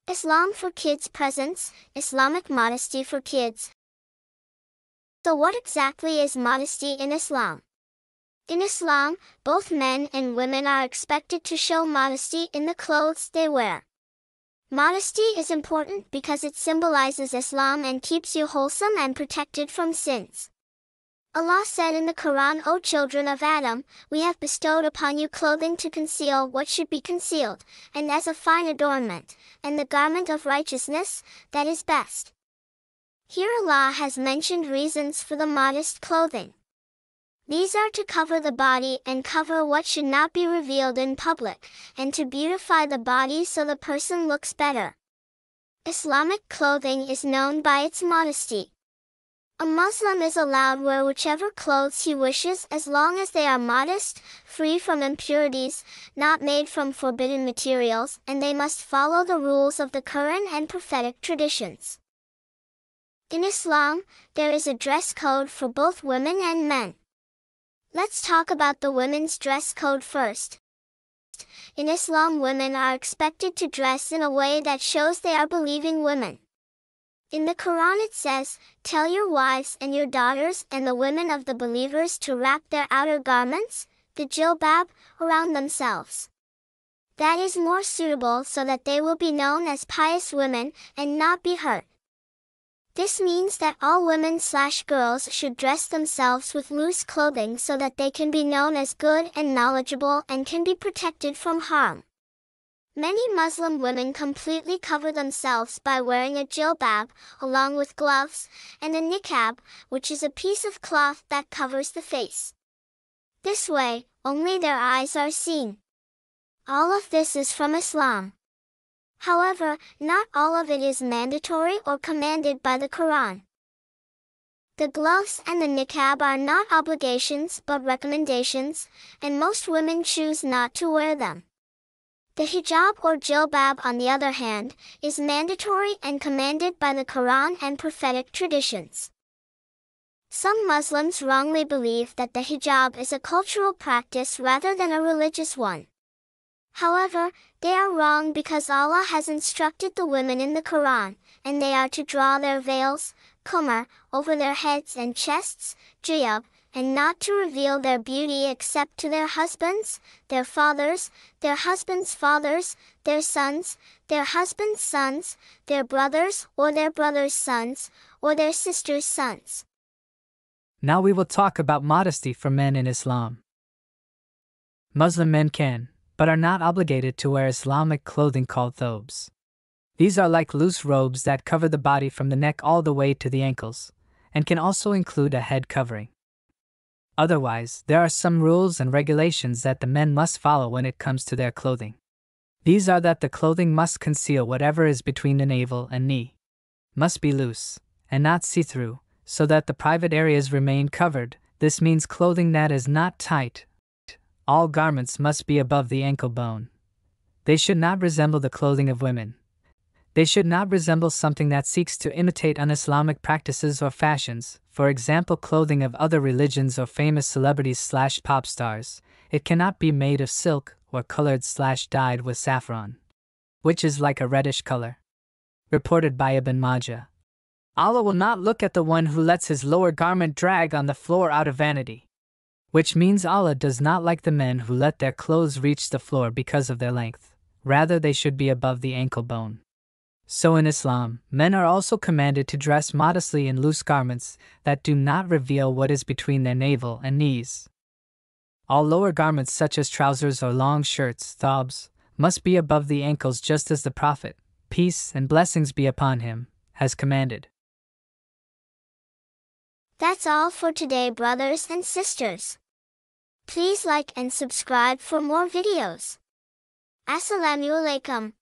Islam for Kids presents Islamic modesty for kids. So what exactly is modesty in Islam? In Islam, both men and women are expected to show modesty in the clothes they wear. Modesty is important because it symbolizes Islam and keeps you wholesome and protected from sins. Allah said in the Quran, O children of Adam, we have bestowed upon you clothing to conceal what should be concealed, and as a fine adornment, and the garment of righteousness, that is best. Here Allah has mentioned reasons for the modest clothing. These are to cover the body and cover what should not be revealed in public, and to beautify the body so the person looks better. Islamic clothing is known by its modesty. A Muslim is allowed wear whichever clothes he wishes as long as they are modest, free from impurities, not made from forbidden materials, and they must follow the rules of the Quran and prophetic traditions. In Islam, there is a dress code for both women and men. Let's talk about the women's dress code first. In Islam, women are expected to dress in a way that shows they are believing women. In the Quran it says, tell your wives and your daughters and the women of the believers to wrap their outer garments, the jilbab, around themselves. That is more suitable so that they will be known as pious women and not be hurt. This means that all women/girls should dress themselves with loose clothing so that they can be known as good and knowledgeable and can be protected from harm. Many Muslim women completely cover themselves by wearing a jilbab, along with gloves, and a niqab, which is a piece of cloth that covers the face. This way, only their eyes are seen. All of this is from Islam. However, not all of it is mandatory or commanded by the Quran. The gloves and the niqab are not obligations but recommendations, and most women choose not to wear them. The hijab or jilbab, on the other hand, is mandatory and commanded by the Quran and prophetic traditions. Some Muslims wrongly believe that the hijab is a cultural practice rather than a religious one. However, they are wrong because Allah has instructed the women in the Quran, and they are to draw their veils, qumar, over their heads and chests, jiyab, and not to reveal their beauty except to their husbands, their fathers, their husbands' fathers, their sons, their husbands' sons, their brothers or their brothers' sons, or their sisters' sons. Now we will talk about modesty for men in Islam. Muslim men can, but are not obligated to wear Islamic clothing called thobes. These are like loose robes that cover the body from the neck all the way to the ankles, and can also include a head covering. Otherwise, there are some rules and regulations that the men must follow when it comes to their clothing. These are that the clothing must conceal whatever is between the navel and knee, must be loose, and not see-through, so that the private areas remain covered. This means clothing that is not tight. All garments must be above the ankle bone. They should not resemble the clothing of women. They should not resemble something that seeks to imitate un-Islamic practices or fashions, for example clothing of other religions or famous celebrities/pop stars. It cannot be made of silk or colored/dyed with saffron, which is like a reddish color. Reported by Ibn Majah. Allah will not look at the one who lets his lower garment drag on the floor out of vanity. Which means Allah does not like the men who let their clothes reach the floor because of their length. Rather, they should be above the ankle bone. So in Islam, men are also commanded to dress modestly in loose garments that do not reveal what is between their navel and knees. All lower garments such as trousers or long shirts, thobes, must be above the ankles just as the Prophet, peace and blessings be upon him, has commanded. That's all for today, brothers and sisters. Please like and subscribe for more videos. Assalamu-alaykum.